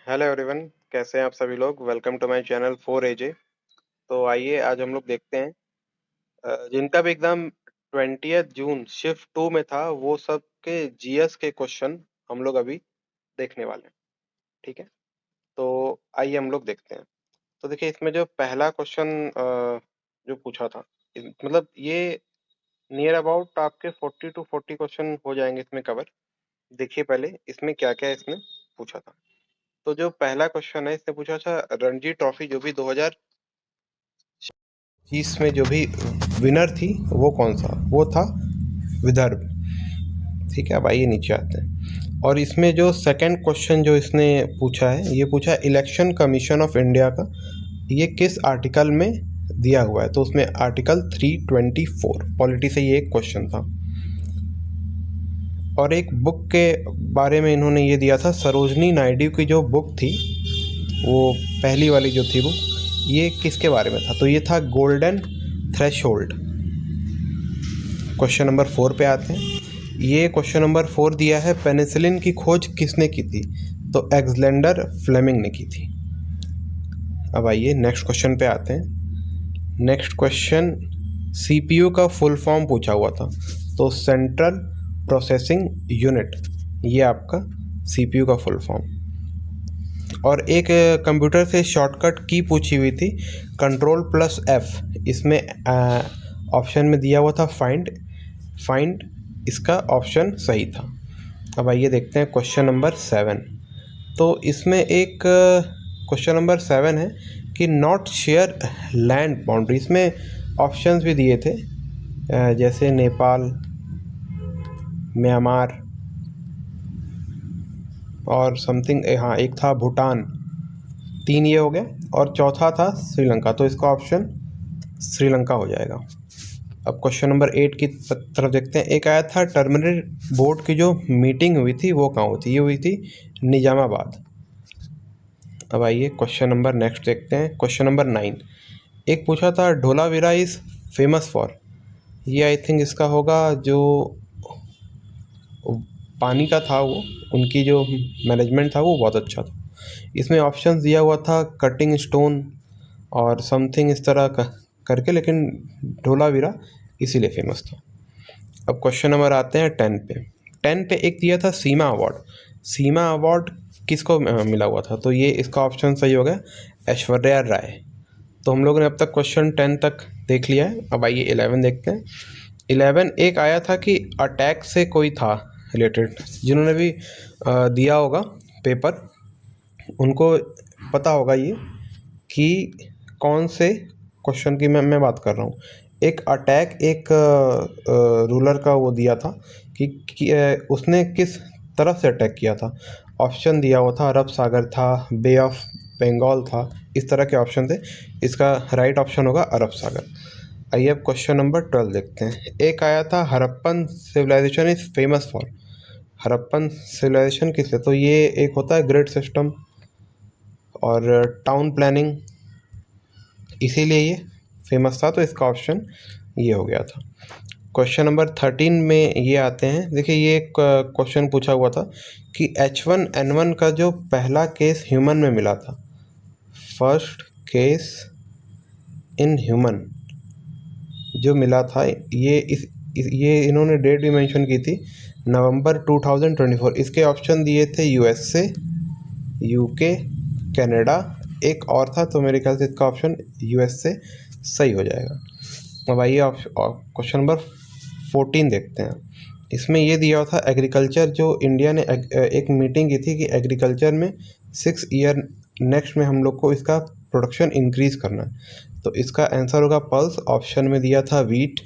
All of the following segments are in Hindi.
हेलो एवरीवन, कैसे हैं आप सभी लोग। Welcome to my channel 4AJ। तो आइए आज हम लोग देखते हैं जिनका भी एग्जाम 20 जून शिफ्ट 2 में था वो सब के जीएस के क्वेश्चन हम लोग अभी देखने वाले हैं। ठीक है, तो आइए हम लोग देखते हैं। तो देखिए, इसमें जो पहला क्वेश्चन जो पूछा था, मतलब ये नियर अबाउट आपके 40 to 40 क्वेश्चन हो जाएंगे इसमें कवर। देखिए पहले इसमें क्या क्या इसमें पूछा था। तो जो पहला क्वेश्चन है, इसने पूछा था रणजी ट्रॉफी जो भी 2020 में जो भी विनर थी वो कौन सा, वो था विदर्भ। ठीक है, अब आइए नीचे आते हैं। और इसमें जो सेकंड क्वेश्चन जो इसने पूछा है, ये पूछा इलेक्शन कमीशन ऑफ इंडिया का ये किस आर्टिकल में दिया हुआ है। तो उसमें आर्टिकल 324 पॉलिटी से ये एक क्वेश्चन था। और एक बुक के बारे में इन्होंने ये दिया था, सरोजनी नायडू की जो बुक थी वो पहली वाली जो थी बुक, ये किसके बारे में था। तो ये था गोल्डन थ्रेशोल्ड। क्वेश्चन नंबर 4 पे आते हैं। ये क्वेश्चन नंबर 4 दिया है, पेनिसिलिन की खोज किसने की थी। तो एलेक्जेंडर फ्लेमिंग ने की थी। अब आइए नेक्स्ट क्वेश्चन पे आते हैं। नेक्स्ट क्वेश्चन सीपीयू का फुल फॉर्म पूछा हुआ था। तो सेंट्रल प्रोसेसिंग यूनिट, ये आपका सीपीयू का फुल फॉर्म। और एक कंप्यूटर से शॉर्टकट की पूछी हुई थी, Ctrl+F। इसमें ऑप्शन में दिया हुआ था फाइंड, इसका ऑप्शन सही था। अब आइए देखते हैं क्वेश्चन नंबर 7। तो इसमें एक क्वेश्चन नंबर 7 है कि नॉट शेयर लैंड बाउंड्री। इसमें ऑप्शंस भी दिए थे जैसे नेपाल, म्यांमार और समथिंग, हाँ एक था भूटान। 3 ये हो गया और चौथा था श्रीलंका। तो इसका ऑप्शन श्रीलंका हो जाएगा। अब क्वेश्चन नंबर 8 की तरफ देखते हैं। एक आया था टर्मिनल बोर्ड की जो मीटिंग हुई थी वो कहाँ हुई थी। ये हुई थी निजामाबाद। अब आइए क्वेश्चन नंबर नेक्स्ट देखते हैं। क्वेश्चन नंबर 9 एक पूछा था धोलावीरा इज़ फेमस फॉर। ये आई थिंक इसका होगा जो पानी का था, वो उनकी जो मैनेजमेंट था वो बहुत अच्छा था। इसमें ऑप्शन दिया हुआ था कटिंग स्टोन और समथिंग इस तरह का करके, लेकिन धोलावीरा इसीलिए फेमस था। अब क्वेश्चन नंबर आते हैं 10 पे। 10 पे एक दिया था सीमा अवार्ड। सीमा अवार्ड किसको मिला हुआ था। तो ये इसका ऑप्शन सही हो गया, ऐश्वर्या राय। तो हम लोगों ने अब तक क्वेश्चन 10 तक देख लिया है। अब आइए 11 देखते हैं। 11 एक आया था कि अटैक से कोई था रिलेटेड। जिन्होंने भी दिया होगा पेपर उनको पता होगा ये कि कौन से क्वेश्चन की मैं बात कर रहा हूँ। एक अटैक एक रूलर का वो दिया था कि उसने किस तरफ से अटैक किया था। ऑप्शन दिया हुआ था अरब सागर था, बे ऑफ बंगाल था, इस तरह के ऑप्शन थे। इसका राइट ऑप्शन होगा अरब सागर। आइए अब क्वेश्चन नंबर 12 देखते हैं। एक आया था Harappan civilisation is famous for. Harappan civilisation किस लिए। तो ये एक होता है ग्रिड सिस्टम और टाउन प्लानिंग, इसीलिए ये फेमस था। तो इसका ऑप्शन ये हो गया था। क्वेश्चन नंबर 13 में ये आते हैं। देखिए ये एक क्वेश्चन पूछा हुआ था कि H1N1 का जो पहला केस ह्यूमन में मिला था, फर्स्ट केस इन ह्यूमन जो मिला था, ये इन्होंने डेट भी मेंशन की थी, नवंबर 2024। इसके ऑप्शन दिए थे USA, UK, कनाडा, एक और था। तो मेरे ख्याल से इसका ऑप्शन USA सही हो जाएगा। अब आइए क्वेश्चन नंबर 14 देखते हैं। इसमें ये दिया हुआ था एग्रीकल्चर, जो इंडिया ने एक मीटिंग की थी कि एग्रीकल्चर में 6 ईयर नेक्स्ट में हम लोग को इसका प्रोडक्शन इंक्रीज़ करना है। तो इसका आंसर होगा पल्स। ऑप्शन में दिया था वीट,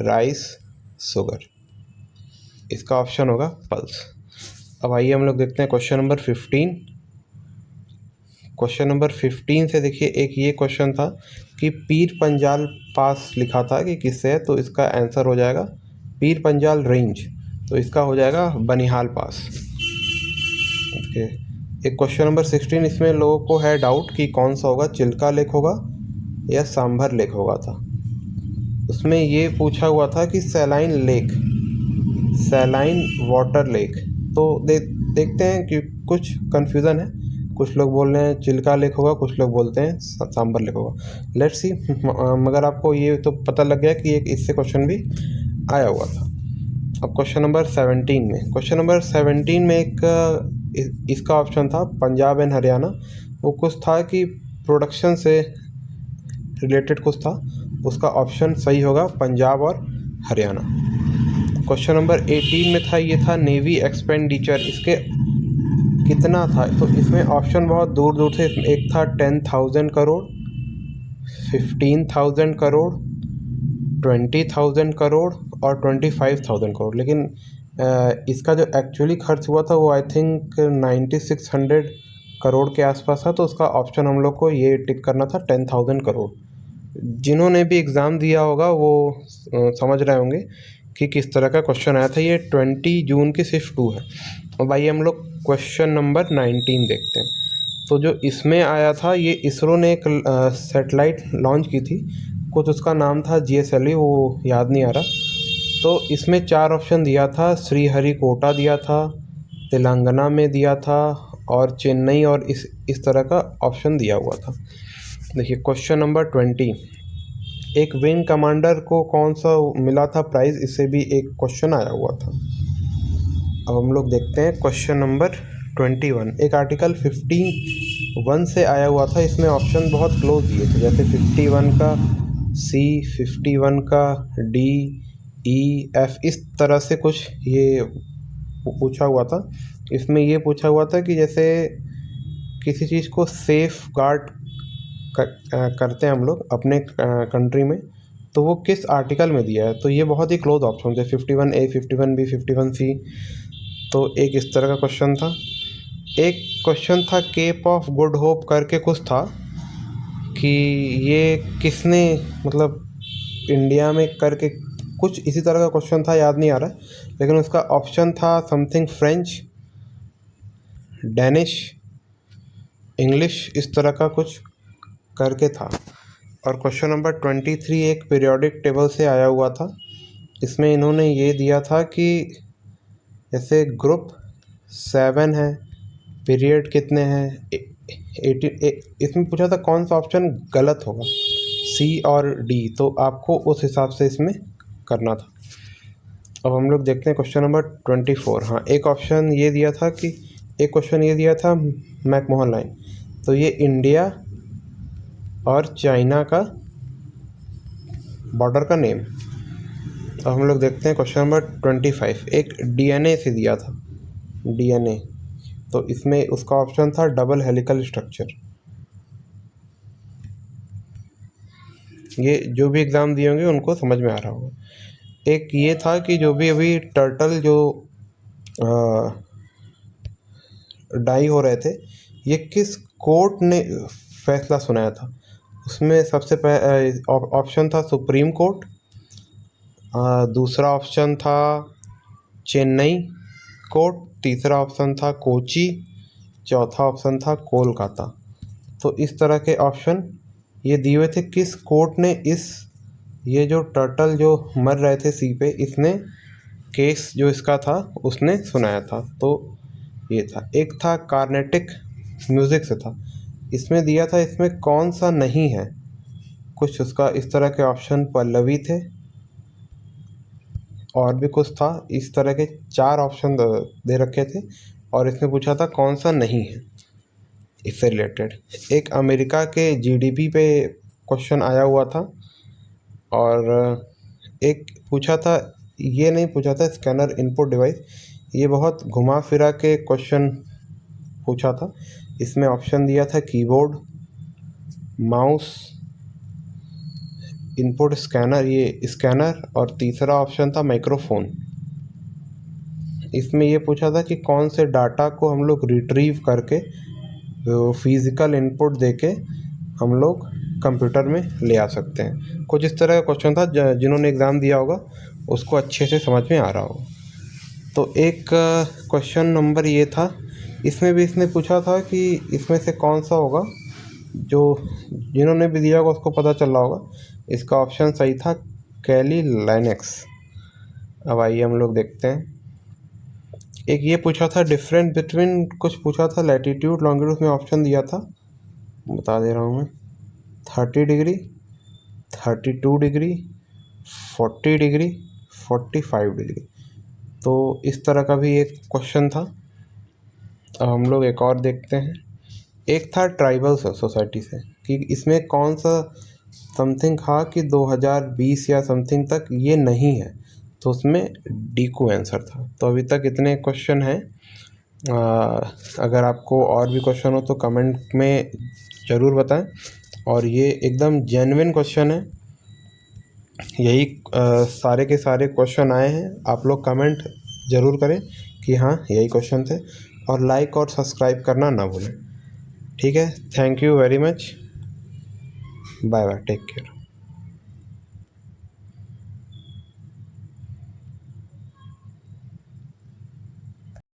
राइस, शुगर, इसका ऑप्शन होगा पल्स। अब आइए हम लोग देखते हैं क्वेश्चन नंबर 15। क्वेश्चन नंबर 15 से देखिए एक ये क्वेश्चन था कि पीर पंजाल पास लिखा था कि किससे है। तो इसका आंसर हो जाएगा पीर पंजाल रेंज। तो इसका हो जाएगा बनिहाल पास। ओके, एक क्वेश्चन नंबर 16, इसमें लोगों को है डाउट कि कौन सा होगा, चिल्का लेक होगा या सांभर लेक होगा था। उसमें ये पूछा हुआ था कि saline lake, saline water lake. तो देखते हैं कि कुछ कन्फ्यूज़न है। कुछ लोग बोल रहे हैं चिल्का लेक होगा, कुछ लोग बोलते हैं सांबर लेक होगा। Let's see. मगर आपको ये तो पता लग गया कि एक इससे क्वेश्चन भी आया हुआ था। अब क्वेश्चन नंबर 17 में इसका ऑप्शन था पंजाब एंड हरियाणा। वो कुछ था कि प्रोडक्शन से रिलेटेड कुछ था, उसका ऑप्शन सही होगा पंजाब और हरियाणा। क्वेश्चन नंबर 18 में था, ये था नेवी एक्सपेंडिचर, इसके कितना था। तो इसमें ऑप्शन बहुत दूर दूर थे। एक था 10,000 करोड़, 15,000 करोड़, 20,000 करोड़ और 25,000 करोड़। लेकिन इसका जो एक्चुअली खर्च हुआ था वो आई थिंक 9,600 करोड़ के आसपास था। तो उसका ऑप्शन हम लोग को ये टिक करना था 10,000 करोड़। जिन्होंने भी एग्ज़ाम दिया होगा वो समझ रहे होंगे कि किस तरह का क्वेश्चन आया था। ये 20 जून की शिफ्ट 2 है। और भाई हम लोग क्वेश्चन नंबर 19 देखते हैं। तो जो इसमें आया था, ये इसरो ने एक सेटेलाइट लॉन्च की थी, कुछ उसका नाम था GSLV, वो याद नहीं आ रहा। तो इसमें 4 ऑप्शन दिया था, श्रीहरिकोटा दिया था, तेलंगाना में दिया था और चेन्नई, और इस तरह का ऑप्शन दिया हुआ था। देखिए क्वेश्चन नंबर 20, एक विंग कमांडर को कौन सा मिला था प्राइज़, इससे भी एक क्वेश्चन आया हुआ था। अब हम लोग देखते हैं क्वेश्चन नंबर 21। एक आर्टिकल 51 से आया हुआ था। इसमें ऑप्शन बहुत क्लोज दिए थे, जैसे 51 का C, 51 का D, E, F, इस तरह से कुछ ये पूछा हुआ था। इसमें ये पूछा हुआ था कि जैसे किसी चीज़ को सेफ गार्ड करते हैं हम लोग अपने कंट्री में, तो वो किस आर्टिकल में दिया है। तो ये बहुत ही क्लोज ऑप्शन थे, 51A, 51B, 51C। तो एक इस तरह का क्वेश्चन था। एक क्वेश्चन था केप ऑफ गुड होप करके कुछ था, कि ये किसने मतलब इंडिया में करके कुछ इसी तरह का क्वेश्चन था, याद नहीं आ रहा। लेकिन उसका ऑप्शन था समथिंग फ्रेंच, डेनिश, इंग्लिश, इस तरह का कुछ करके था। और क्वेश्चन नंबर 23 एक पीरियोडिक टेबल से आया हुआ था। इसमें इन्होंने ये दिया था कि जैसे ग्रुप 7 है, पीरियड कितने हैं 18। इसमें पूछा था कौन सा ऑप्शन गलत होगा, C और D। तो आपको उस हिसाब से इसमें करना था। अब हम लोग देखते हैं क्वेश्चन नंबर 24। हाँ, एक क्वेश्चन ये दिया था मैकमोहन लाइन। तो ये इंडिया और चाइना का बॉर्डर का नेम। अब हम लोग देखते हैं क्वेश्चन नंबर 25। एक DNA से दिया था, DNA। तो इसमें उसका ऑप्शन था डबल हेलिकल स्ट्रक्चर। ये जो भी एग्ज़ाम दिए होंगे उनको समझ में आ रहा होगा। एक ये था कि जो भी अभी टर्टल जो डाई हो रहे थे, ये किस कोर्ट ने फैसला सुनाया था। उसमें सबसे ऑप्शन था सुप्रीम कोर्ट, दूसरा ऑप्शन था चेन्नई कोर्ट, तीसरा ऑप्शन था कोची, चौथा ऑप्शन था कोलकाता। तो इस तरह के ऑप्शन ये दिए हुए थे, किस कोर्ट ने ये जो टर्टल जो मर रहे थे सी पे, इसने केस जो इसका था उसने सुनाया था। तो ये था। एक था कार्नेटिक म्यूज़िक से था। इसमें दिया था इसमें कौन सा नहीं है, कुछ उसका इस तरह के ऑप्शन पल्लवी थे और भी कुछ था। इस तरह के 4 ऑप्शन दे रखे थे और इसमें पूछा था कौन सा नहीं है इससे रिलेटेड। एक अमेरिका के GDP पे क्वेश्चन आया हुआ था। और एक पूछा था, ये नहीं पूछा था स्कैनर इनपुट डिवाइस, ये बहुत घुमा फिरा के क्वेश्चन पूछा था। इसमें ऑप्शन दिया था कीबोर्ड, माउस, इनपुट स्कैनर और तीसरा ऑप्शन था माइक्रोफोन। इसमें ये पूछा था कि कौन से डाटा को हम लोग रिट्रीव करके फिज़िकल इनपुट देके हम लोग कंप्यूटर में ले आ सकते हैं। कुछ इस तरह का क्वेश्चन था, जिन्होंने एग्ज़ाम दिया होगा उसको अच्छे से समझ में आ रहा होगा। तो एक क्वेश्चन नंबर ये था, इसमें भी इसने पूछा था कि इसमें से कौन सा होगा, जो जिन्होंने भी दिया होगा उसको पता चल रहा होगा। इसका ऑप्शन सही था कैली लाइनेक्स। अब आइए हम लोग देखते हैं एक ये पूछा था डिफरेंस बिटवीन, कुछ पूछा था लैटीट्यूड लॉन्गिट्यूड में ऑप्शन दिया था, बता दे रहा हूँ मैं, 30 डिग्री, 32 डिग्री, 40 डिग्री, 45 डिग्री। तो इस तरह का भी एक क्वेश्चन था। अब हम लोग एक और देखते हैं। एक था ट्राइबल सोसाइटी से कि इसमें कौन सा समथिंग था कि 2020 या समथिंग तक ये नहीं है, तो उसमें डी को आंसर था। तो अभी तक इतने क्वेश्चन हैं। अगर आपको और भी क्वेश्चन हो तो कमेंट में ज़रूर बताएं। और ये एकदम जेन्युइन क्वेश्चन है, यही सारे के सारे क्वेश्चन आए हैं। आप लोग कमेंट ज़रूर करें कि हाँ यही क्वेश्चन थे, और लाइक और सब्सक्राइब करना ना भूलें। ठीक है, thank you very much, bye bye, take care.